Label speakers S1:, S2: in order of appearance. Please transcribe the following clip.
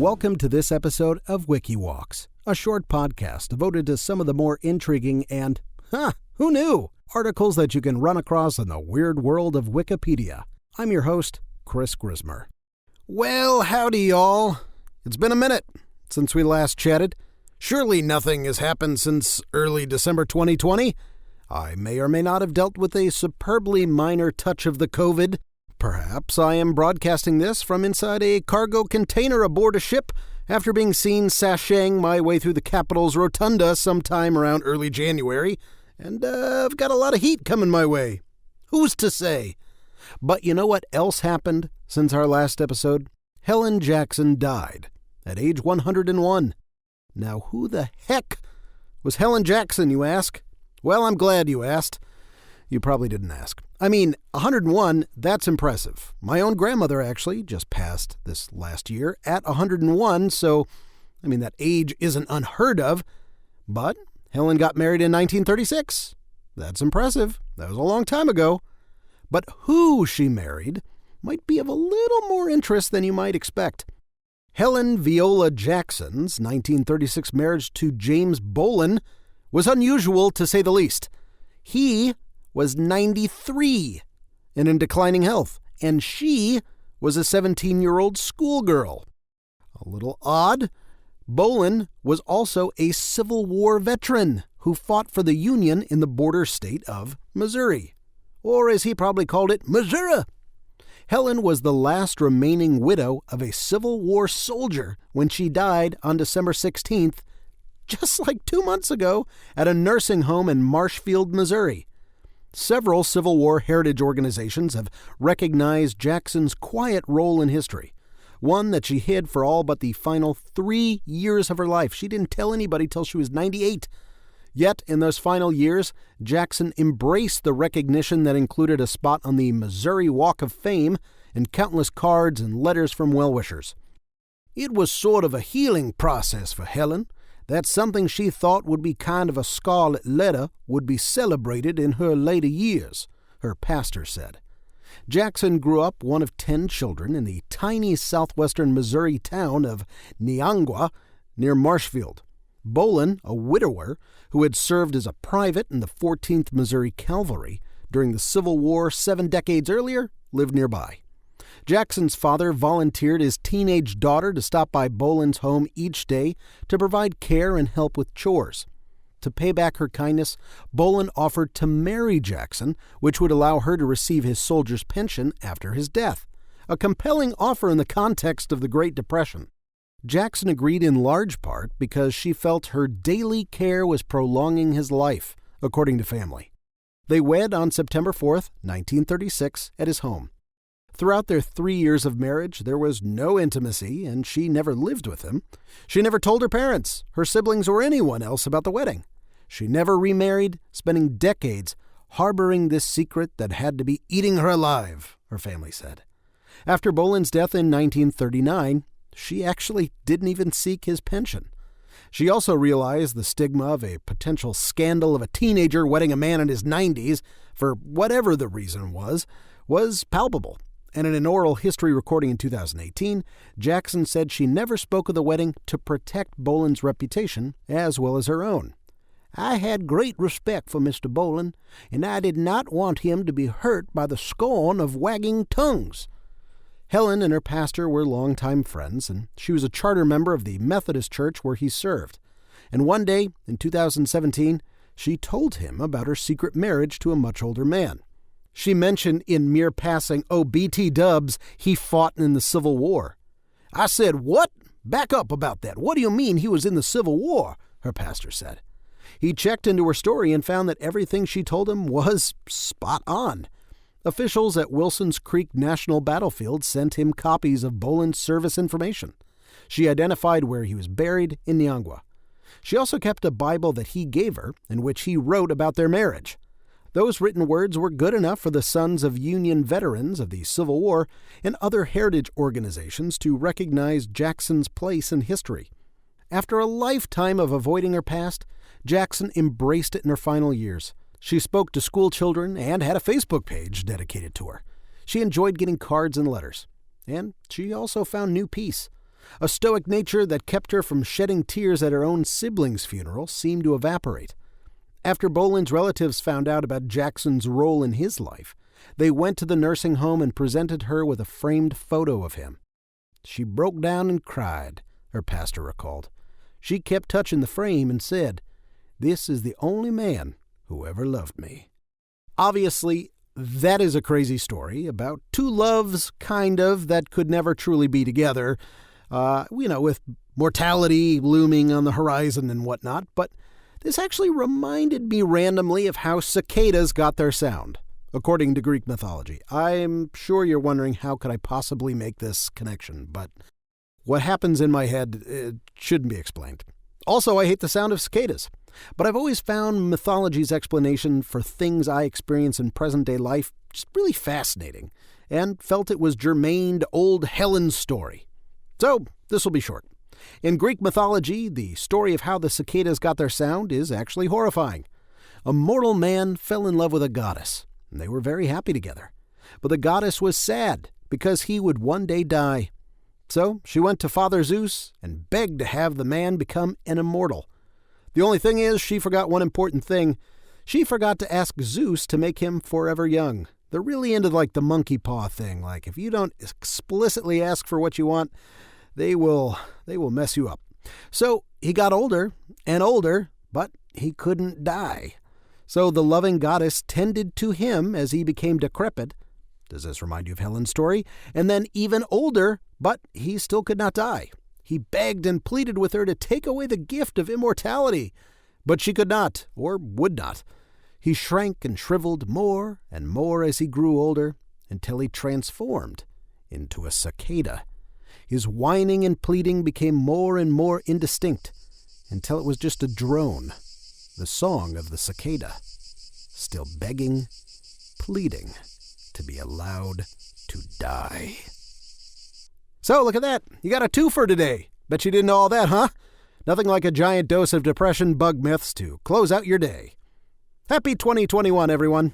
S1: Welcome to this episode of Wiki Walks, a short podcast devoted to some of the more intriguing and, who knew, articles that you can run across in the weird world of Wikipedia. I'm your host, Chris Grismer. Well, howdy y'all. It's been a minute since we last chatted. Surely nothing has happened since early December 2020. I may or may not have dealt with a superbly minor touch of the COVID. Perhaps I am broadcasting this from inside a cargo container aboard a ship after being seen sashaying my way through the Capitol's rotunda sometime around early January, and I've got a lot of heat coming my way. Who's to say? But you know what else happened since our last episode? Helen Jackson died at age 101. Now, who the heck was Helen Jackson, you ask? Well, I'm glad you asked. You probably didn't ask. I mean, 101, that's impressive. My own grandmother actually just passed this last year at 101, so, that age isn't unheard of. But Helen got married in 1936. That's impressive. That was a long time ago. But who she married might be of a little more interest than you might expect. Helen Viola Jackson's 1936 marriage to James Bolin was unusual, to say the least. He was 93 and in declining health, and she was a 17-year-old schoolgirl. A little odd. Bolin was also a Civil War veteran who fought for the Union in the border state of Missouri, or as he probably called it, Missouri. Helen was the last remaining widow of a Civil War soldier when she died on December 16th, just like 2 months ago, at a nursing home in Marshfield, Missouri. Several Civil War heritage organizations have recognized Jackson's quiet role in history, one that she hid for all but the final 3 years of her life. She didn't tell anybody till she was 98. Yet, in those final years, Jackson embraced the recognition that included a spot on the Missouri Walk of Fame and countless cards and letters from well-wishers. It was sort of a healing process for Helen. That something she thought would be kind of a scarlet letter would be celebrated in her later years, her pastor said. Jackson grew up one of 10 children in the tiny southwestern Missouri town of Neangua near Marshfield. Bolin, a widower who had served as a private in the 14th Missouri Cavalry during the Civil War 7 decades earlier, lived nearby. Jackson's father volunteered his teenage daughter to stop by Bolin's home each day to provide care and help with chores. To pay back her kindness, Bolin offered to marry Jackson, which would allow her to receive his soldier's pension after his death, a compelling offer in the context of the Great Depression. Jackson agreed in large part because she felt her daily care was prolonging his life, according to family. They wed on September 4th, 1936, at his home. Throughout their 3 years of marriage, there was no intimacy, and she never lived with him. She never told her parents, her siblings, or anyone else about the wedding. She never remarried, spending decades harboring this secret that had to be eating her alive, her family said. After Bolin's death in 1939, she actually didn't even seek his pension. She also realized the stigma of a potential scandal of a teenager wedding a man in his 90s, for whatever the reason was palpable. And in an oral history recording in 2018, Jackson said she never spoke of the wedding to protect Bolin's reputation as well as her own. I had great respect for Mr. Bolin, and I did not want him to be hurt by the scorn of wagging tongues. Helen and her pastor were longtime friends, and she was a charter member of the Methodist Church where he served. And one day, in 2017, she told him about her secret marriage to a much older man. She mentioned in mere passing, BT dubs, he fought in the Civil War. I said, what? Back up about that. What do you mean he was in the Civil War? Her pastor said. He checked into her story and found that everything she told him was spot on. Officials at Wilson's Creek National Battlefield sent him copies of Bolin's service information. She identified where he was buried in Neangua. She also kept a Bible that he gave her, in which he wrote about their marriage. Those written words were good enough for the sons of Union veterans of the Civil War and other heritage organizations to recognize Jackson's place in history. After a lifetime of avoiding her past, Jackson embraced it in her final years. She spoke to school children and had a Facebook page dedicated to her. She enjoyed getting cards and letters. And she also found new peace. A stoic nature that kept her from shedding tears at her own sibling's funeral seemed to evaporate. After Boland's relatives found out about Jackson's role in his life, they went to the nursing home and presented her with a framed photo of him. She broke down and cried, her pastor recalled. She kept touching the frame and said, "This is the only man who ever loved me." Obviously, that is a crazy story about two loves, kind of, that could never truly be together, with mortality looming on the horizon and whatnot, but this actually reminded me randomly of how cicadas got their sound, according to Greek mythology. I'm sure you're wondering how could I possibly make this connection, but what happens in my head shouldn't be explained. Also, I hate the sound of cicadas, but I've always found mythology's explanation for things I experience in present-day life just really fascinating, and felt it was germane to old Helen's story. So, this will be short. In Greek mythology, the story of how the cicadas got their sound is actually horrifying. A mortal man fell in love with a goddess, and they were very happy together. But the goddess was sad because he would one day die. So she went to Father Zeus and begged to have the man become an immortal. The only thing is, she forgot one important thing. She forgot to ask Zeus to make him forever young. They're really into the monkey paw thing. Like, if you don't explicitly ask for what you want, they will mess you up. So he got older and older, but he couldn't die. So the loving goddess tended to him as he became decrepit. Does this remind you of Helen's story? And then even older, but he still could not die. He begged and pleaded with her to take away the gift of immortality, but she could not, or would not. He shrank and shriveled more and more as he grew older, until he transformed into a cicada. His whining and pleading became more and more indistinct, until it was just a drone, the song of the cicada, still begging, pleading to be allowed to die. So, look at that. You got a twofer today. Bet you didn't know all that, huh? Nothing like a giant dose of depression bug myths to close out your day. Happy 2021, everyone.